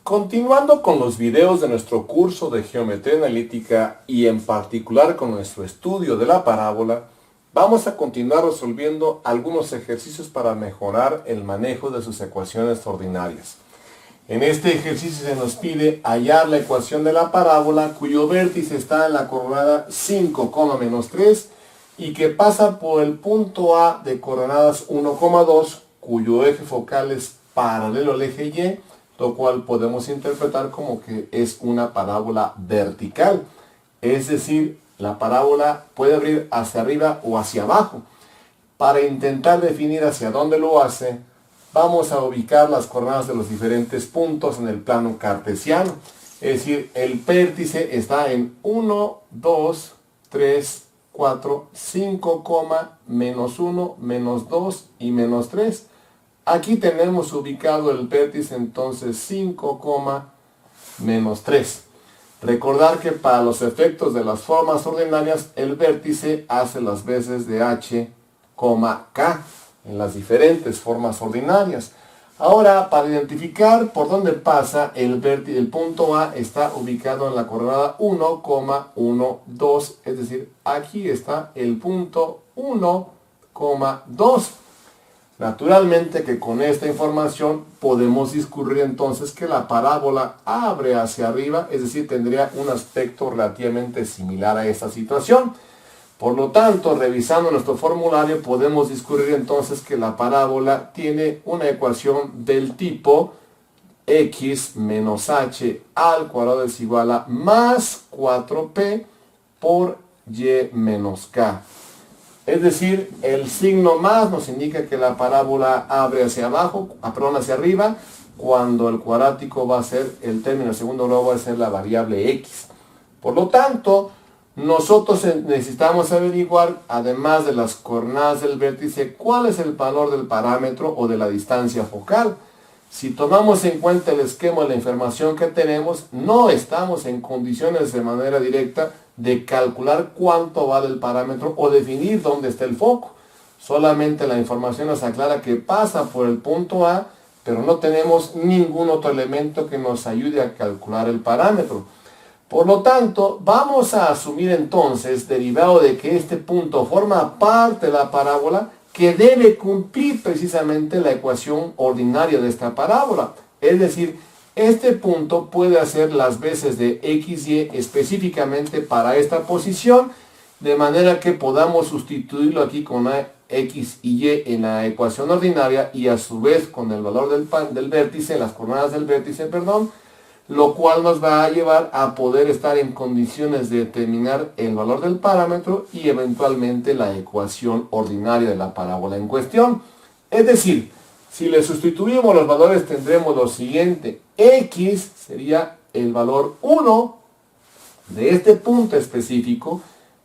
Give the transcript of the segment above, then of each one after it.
Continuando con los videos de nuestro curso de geometría analítica y en particular con nuestro estudio de la parábola, vamos a continuar resolviendo algunos ejercicios para mejorar el manejo de sus ecuaciones ordinarias. En este ejercicio se nos pide hallar la ecuación de la parábola cuyo vértice está en la coordenada 5, -3 y que pasa por el punto A de coordenadas 1,2 cuyo eje focal es paralelo al eje Y, lo cual podemos interpretar como que es una parábola vertical. Es decir, la parábola puede abrir hacia arriba o hacia abajo. Para intentar definir hacia dónde lo hace, vamos a ubicar las coordenadas de los diferentes puntos en el plano cartesiano. Es decir, el vértice está en 1, 2, 3, 4, 5, -1, -2 y -3. Aquí tenemos ubicado el vértice entonces 5, -3. Recordar que para los efectos de las formas ordinarias, el vértice hace las veces de h, k en las diferentes formas ordinarias. Ahora, para identificar por dónde pasa el punto A está ubicado en la coordenada 1, 1, 2, es decir, aquí está el punto 1, 2. Naturalmente que con esta información podemos discurrir entonces que la parábola abre hacia arriba, es decir, tendría un aspecto relativamente similar a esta situación. Por lo tanto, revisando nuestro formulario, podemos discurrir entonces que la parábola tiene una ecuación del tipo x menos h al cuadrado es igual a más 4p por y menos k. Es decir, el signo más nos indica que la parábola abre hacia abajo, hacia arriba, cuando el cuadrático va a ser, el término segundo grado va a ser la variable x. Por lo tanto, nosotros necesitamos averiguar, además de las coordenadas del vértice, cuál es el valor del parámetro o de la distancia focal. Si tomamos en cuenta el esquema de la información que tenemos, no estamos en condiciones de manera directa de calcular cuánto vale el parámetro o definir dónde está el foco. Solamente la información nos aclara que pasa por el punto A, pero no tenemos ningún otro elemento que nos ayude a calcular el parámetro. Por lo tanto, vamos a asumir entonces, derivado de que este punto forma parte de la parábola, que debe cumplir precisamente la ecuación ordinaria de esta parábola. Es decir, este punto puede hacer las veces de xy específicamente para esta posición, de manera que podamos sustituirlo aquí con x y y en la ecuación ordinaria y a su vez con el valor del vértice, las coordenadas del vértice, perdón, lo cual nos va a llevar a poder estar en condiciones de determinar el valor del parámetro y eventualmente la ecuación ordinaria de la parábola en cuestión. Es decir, si le sustituimos los valores tendremos lo siguiente: x sería el valor 1 de este punto específico,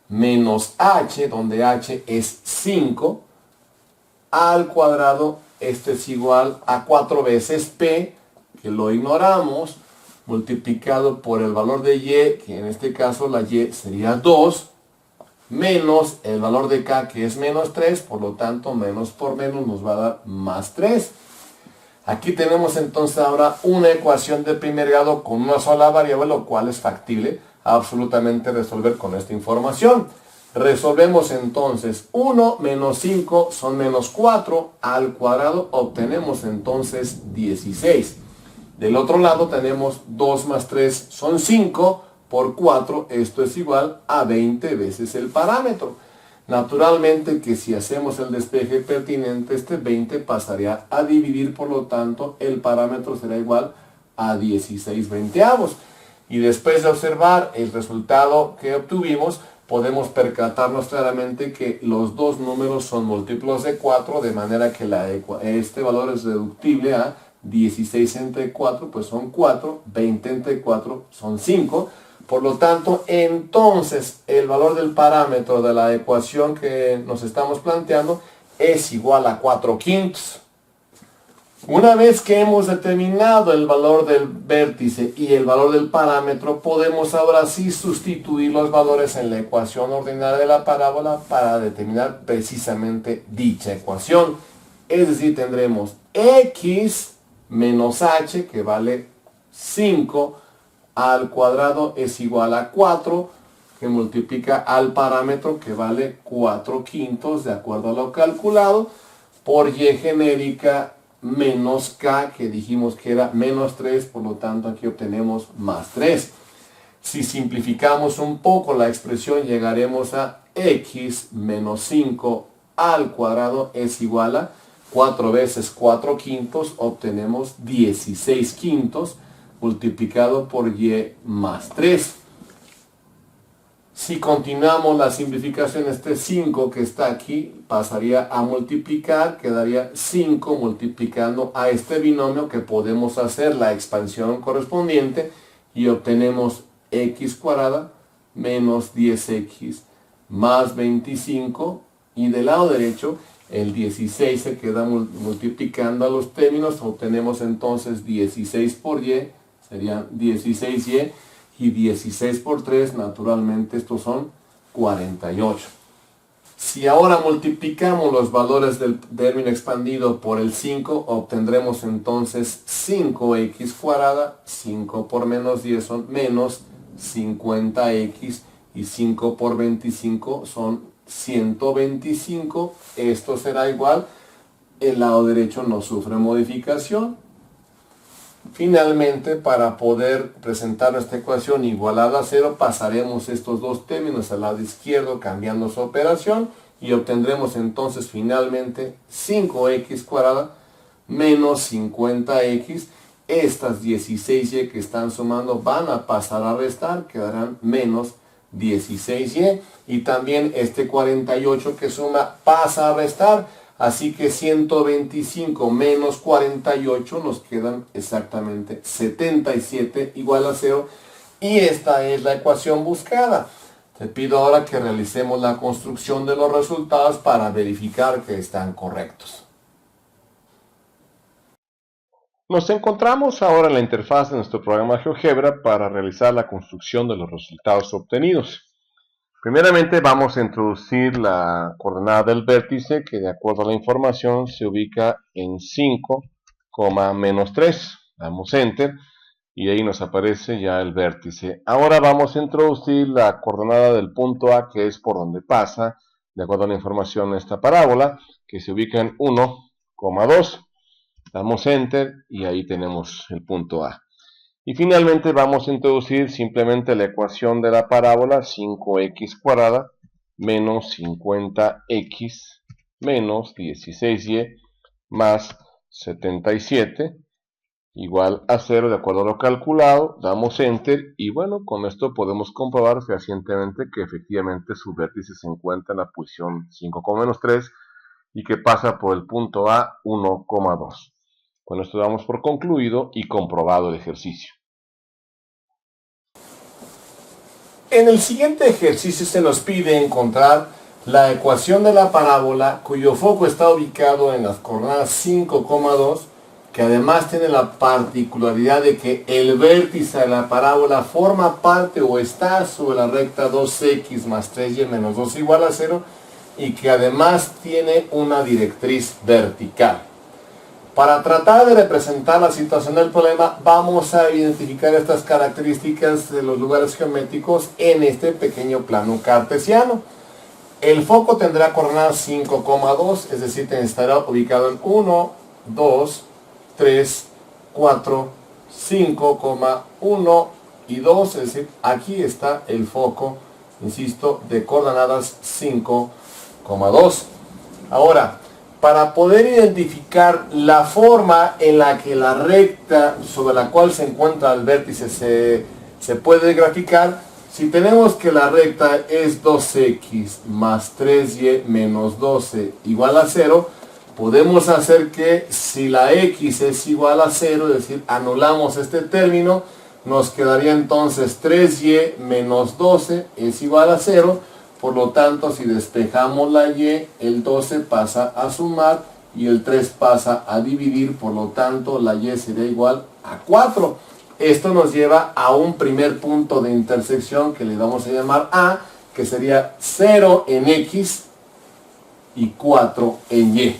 menos h, donde h es 5, al cuadrado, esto es igual a 4 veces p, que lo ignoramos, multiplicado por el valor de y, que en este caso la y sería 2, menos el valor de k, que es menos 3, por lo tanto menos por menos nos va a dar más 3. Aquí tenemos entonces ahora una ecuación de primer grado con una sola variable, lo cual es factible absolutamente resolver con esta información. Resolvemos entonces 1 menos 5 son menos 4, al cuadrado obtenemos entonces 16. Del otro lado tenemos 2 más 3 son 5, por 4, esto es igual a 20 veces el parámetro. Naturalmente que si hacemos el despeje pertinente, este 20 pasaría a dividir, por lo tanto el parámetro será igual a 16 veinteavos. Y después de observar el resultado que obtuvimos, podemos percatarnos claramente que los dos números son múltiplos de 4, de manera que este valor es reductible a 16 entre 4, pues son 4, 20 entre 4 son 5. Por lo tanto, entonces el valor del parámetro de la ecuación que nos estamos planteando es igual a 4/5. Una vez que hemos determinado el valor del vértice y el valor del parámetro, podemos ahora sí sustituir los valores en la ecuación ordinaria de la parábola para determinar precisamente dicha ecuación. Es decir, tendremos x menos h, que vale 5 al cuadrado es igual a 4, que multiplica al parámetro que vale 4/5 de acuerdo a lo calculado, por y genérica menos k, que dijimos que era menos 3, por lo tanto aquí obtenemos más 3. Si simplificamos un poco la expresión, llegaremos a x menos 5 al cuadrado es igual a 4 veces 4/5, obtenemos 16/5 multiplicado por y más 3. Si continuamos la simplificación, este 5 que está aquí pasaría a multiplicar, quedaría 5 multiplicando a este binomio, que podemos hacer la expansión correspondiente y obtenemos x cuadrada menos 10x más 25, y del lado derecho el 16 se queda multiplicando a los términos, obtenemos entonces 16 por y, serían 16y, y 16 por 3, naturalmente estos son 48. Si ahora multiplicamos los valores del término expandido por el 5, obtendremos entonces 5x cuadrada, 5 por menos 10 son menos 50x, y 5 por 25 son 125. Esto será igual, el lado derecho no sufre modificación. Finalmente, para poder presentar nuestra ecuación igualada a 0, pasaremos estos dos términos al lado izquierdo cambiando su operación y obtendremos entonces finalmente 5x cuadrada menos 50x. Estas 16y que están sumando van a pasar a restar, quedarán menos 16y, y también este 48 que suma pasa a restar, así que 125 menos 48 nos quedan exactamente 77 igual a 0, y esta es la ecuación buscada. Te pido ahora que realicemos la construcción de los resultados para verificar que están correctos. Nos encontramos ahora en la interfaz de nuestro programa GeoGebra para realizar la construcción de los resultados obtenidos. Primeramente vamos a introducir la coordenada del vértice, que de acuerdo a la información se ubica en 5, menos 3. Damos Enter y ahí nos aparece ya el vértice. Ahora vamos a introducir la coordenada del punto A, que es por donde pasa, de acuerdo a la información, esta parábola, que se ubica en 1, 2. Damos Enter y ahí tenemos el punto A. Y finalmente vamos a introducir simplemente la ecuación de la parábola 5x cuadrada menos 50x menos 16y más 77 igual a 0 de acuerdo a lo calculado. Damos Enter y bueno, con esto podemos comprobar fehacientemente que efectivamente su vértice se encuentra en la posición 5, menos 3 y que pasa por el punto A 1, 2. Con esto damos por concluido y comprobado el ejercicio. En el siguiente ejercicio se nos pide encontrar la ecuación de la parábola cuyo foco está ubicado en las coordenadas 5, 2, que además tiene la particularidad de que el vértice de la parábola forma parte o está sobre la recta 2x más 3y menos 2 igual a 0, y que además tiene una directriz vertical. Para tratar de representar la situación del problema, vamos a identificar estas características de los lugares geométricos en este pequeño plano cartesiano. El foco tendrá coordenadas 5, 2, es decir, estará ubicado en 1, 2, 3, 4, 5, 1 y 2, es decir, aquí está el foco, insisto, de coordenadas 5, 2. Ahora, para poder identificar la forma en la que la recta sobre la cual se encuentra el vértice se puede graficar, si tenemos que la recta es 2x más 3y menos 12 igual a 0, podemos hacer que si la x es igual a 0, es decir, anulamos este término, nos quedaría entonces 3y menos 12 es igual a 0. Por lo tanto, si despejamos la y, el 12 pasa a sumar y el 3 pasa a dividir, por lo tanto la y sería igual a 4. Esto nos lleva a un primer punto de intersección que le vamos a llamar A, que sería 0 en x y 4 en y.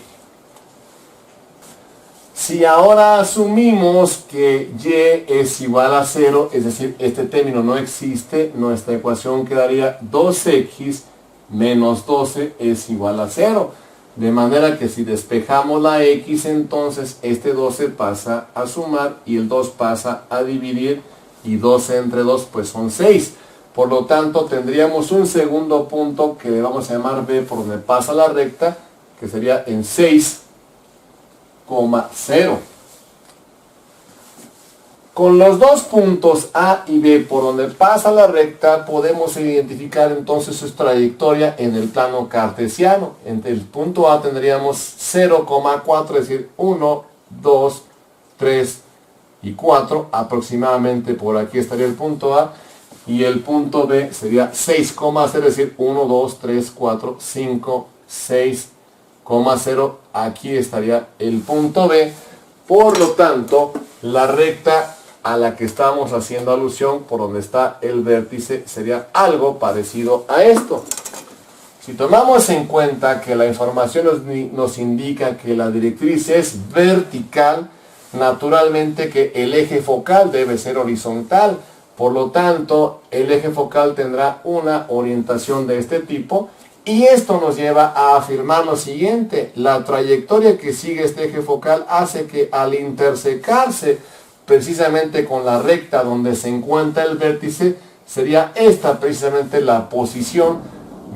Si ahora asumimos que y es igual a 0, es decir, este término no existe, nuestra ecuación quedaría 2x menos 12 es igual a 0. De manera que si despejamos la x, entonces este 12 pasa a sumar y el 2 pasa a dividir, y 12 entre 2 pues son 6. Por lo tanto, tendríamos un segundo punto que le vamos a llamar B, por donde pasa la recta, que sería en 6,0. Con los dos puntos A y B por donde pasa la recta, podemos identificar entonces su trayectoria en el plano cartesiano. Entre el punto A tendríamos 0,4, es decir, 1, 2, 3 y 4. Aproximadamente por aquí estaría el punto A. Y el punto B sería 6,0, es decir, 1, 2, 3, 4, 5, 6,0. Aquí estaría el punto B. Por lo tanto, la recta a la que estamos haciendo alusión, por donde está el vértice, sería algo parecido a esto. Si tomamos en cuenta que la información nos indica que la directriz es vertical, naturalmente que el eje focal debe ser horizontal. Por lo tanto, el eje focal tendrá una orientación de este tipo, y esto nos lleva a afirmar lo siguiente: la trayectoria que sigue este eje focal hace que al intersecarse precisamente con la recta donde se encuentra el vértice, sería esta precisamente la posición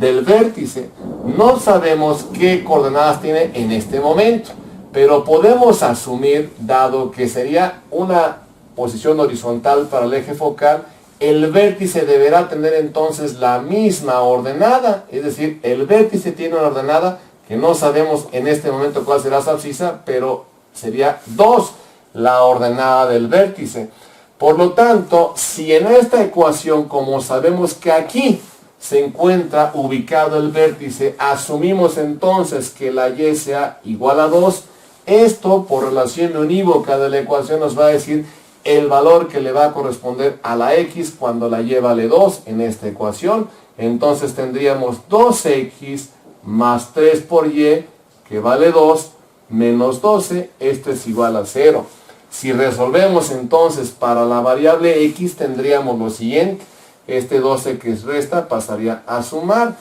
del vértice. No sabemos qué coordenadas tiene en este momento, pero podemos asumir, dado que sería una posición horizontal para el eje focal, el vértice deberá tener entonces la misma ordenada, es decir, el vértice tiene una ordenada que no sabemos en este momento cuál será su abscisa, pero sería 2 la ordenada del vértice. Por lo tanto, si en esta ecuación, como sabemos que aquí se encuentra ubicado el vértice, asumimos entonces que la y sea igual a 2, esto por relación unívoca de la ecuación nos va a decir el valor que le va a corresponder a la x cuando la y vale 2 en esta ecuación. Entonces tendríamos 2x más 3 por y, que vale 2, menos 12, esto es igual a 0. Si resolvemos entonces para la variable x, tendríamos lo siguiente: este 12 que resta pasaría a sumar,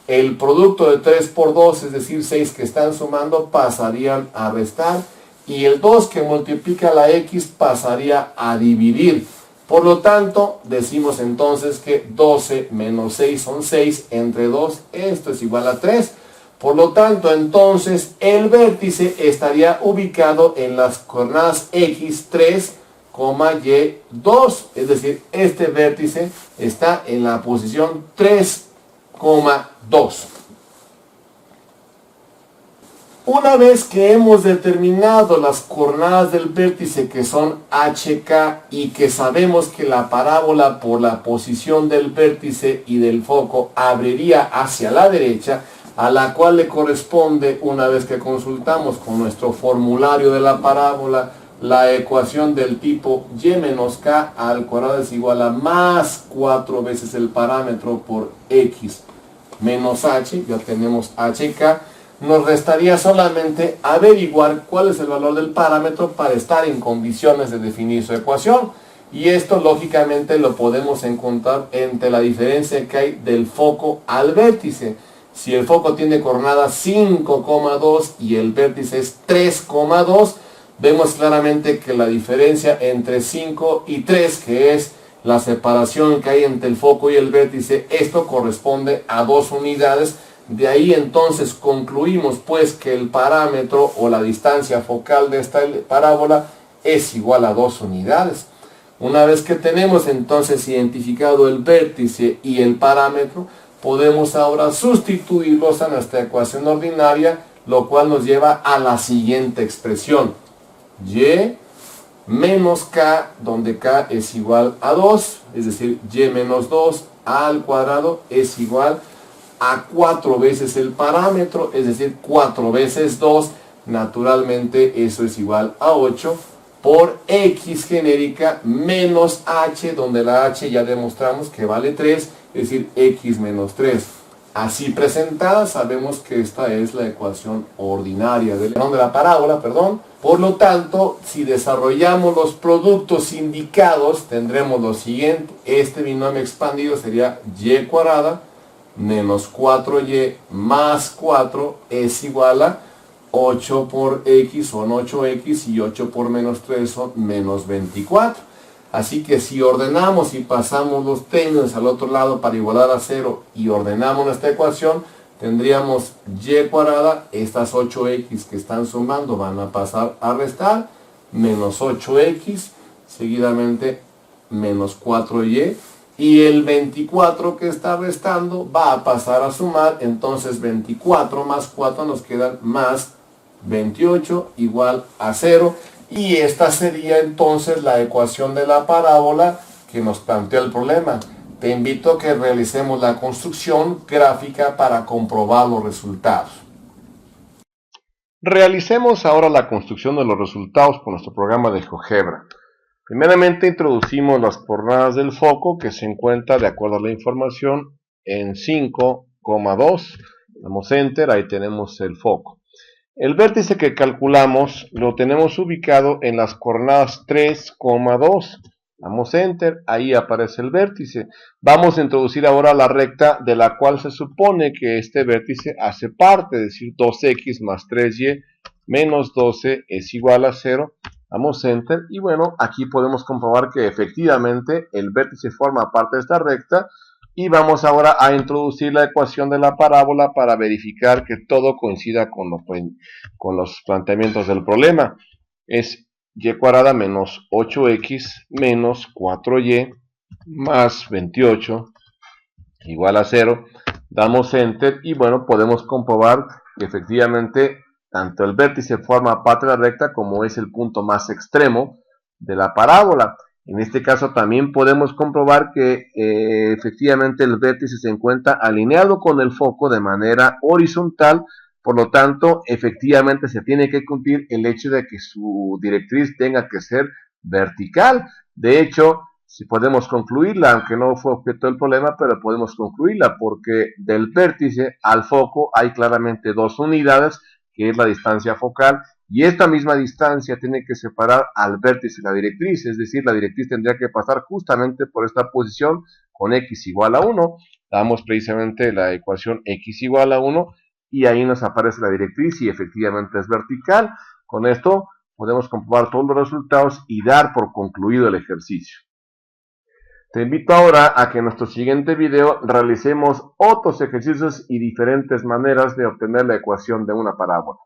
el producto de 3 por 2, es decir 6 que están sumando, pasarían a restar, y el 2 que multiplica la x pasaría a dividir. Por lo tanto, decimos entonces que 12 menos 6 son 6, entre 2, esto es igual a 3. Por lo tanto, entonces, el vértice estaría ubicado en las coordenadas x3, y2. Es decir, este vértice está en la posición 3,2. Una vez que hemos determinado las coordenadas del vértice, que son HK, y que sabemos que la parábola por la posición del vértice y del foco abriría hacia la derecha, a la cual le corresponde, una vez que consultamos con nuestro formulario de la parábola, la ecuación del tipo y menos k al cuadrado es igual a más 4 veces el parámetro por x menos h, ya tenemos hk, nos restaría solamente averiguar cuál es el valor del parámetro para estar en condiciones de definir su ecuación. Y esto lógicamente lo podemos encontrar entre la diferencia que hay del foco al vértice. Si el foco tiene coordenada 5,2 y el vértice es 3,2, vemos claramente que la diferencia entre 5 y 3, que es la separación que hay entre el foco y el vértice, esto corresponde a 2 unidades. De ahí entonces concluimos pues que el parámetro o la distancia focal de esta parábola es igual a 2 unidades. Una vez que tenemos entonces identificado el vértice y el parámetro, podemos ahora sustituirlos a nuestra ecuación ordinaria, lo cual nos lleva a la siguiente expresión: y menos k, donde k es igual a 2, es decir, y menos 2 al cuadrado es igual a 4 veces el parámetro, es decir, 4 veces 2, naturalmente eso es igual a 8, por x genérica menos h, donde la h ya demostramos que vale 3, es decir, x menos 3. Así presentada, sabemos que esta es la ecuación ordinaria de la parábola, perdón. Por lo tanto, si desarrollamos los productos indicados, tendremos lo siguiente. Este binomio expandido sería y cuadrada menos 4y más 4 es igual a 8 por x son 8x y 8 por menos 3 son menos 24. Así que si ordenamos y pasamos los términos al otro lado para igualar a 0 y ordenamos nuestra ecuación, tendríamos y cuadrada, estas 8x que están sumando van a pasar a restar, menos 8x, seguidamente menos 4y, y el 24 que está restando va a pasar a sumar, entonces 24 más 4 nos quedan más 28 igual a 0. Y esta sería entonces la ecuación de la parábola que nos plantea el problema. Te invito a que realicemos la construcción gráfica para comprobar los resultados. Realicemos ahora la construcción de los resultados con nuestro programa de GeoGebra. Primeramente introducimos las coordenadas del foco que se encuentra, de acuerdo a la información, en 5,2. Damos Enter, ahí tenemos el foco. El vértice que calculamos lo tenemos ubicado en las coordenadas 3,2. Damos Enter, ahí aparece el vértice. Vamos a introducir ahora la recta de la cual se supone que este vértice hace parte, es decir, 2x más 3y menos 12 es igual a 0. Damos Enter y bueno, aquí podemos comprobar que efectivamente el vértice forma parte de esta recta. Y vamos ahora a introducir la ecuación de la parábola para verificar que todo coincida con los planteamientos del problema. Es y cuadrada menos 8x menos 4y más 28 igual a 0. Damos Enter y bueno, podemos comprobar que efectivamente tanto el vértice forma parte de la recta como es el punto más extremo de la parábola. En este caso también podemos comprobar que efectivamente el vértice se encuentra alineado con el foco de manera horizontal, por lo tanto efectivamente se tiene que cumplir el hecho de que su directriz tenga que ser vertical. De hecho, si podemos concluirla, aunque no fue objeto del problema, pero podemos concluirla porque del vértice al foco hay claramente 2 unidades, que es la distancia focal, y esta misma distancia tiene que separar al vértice la directriz, es decir, la directriz tendría que pasar justamente por esta posición con x igual a 1, damos precisamente la ecuación x igual a 1, y ahí nos aparece la directriz y efectivamente es vertical. Con esto podemos comprobar todos los resultados y dar por concluido el ejercicio. Te invito ahora a que en nuestro siguiente video realicemos otros ejercicios y diferentes maneras de obtener la ecuación de una parábola.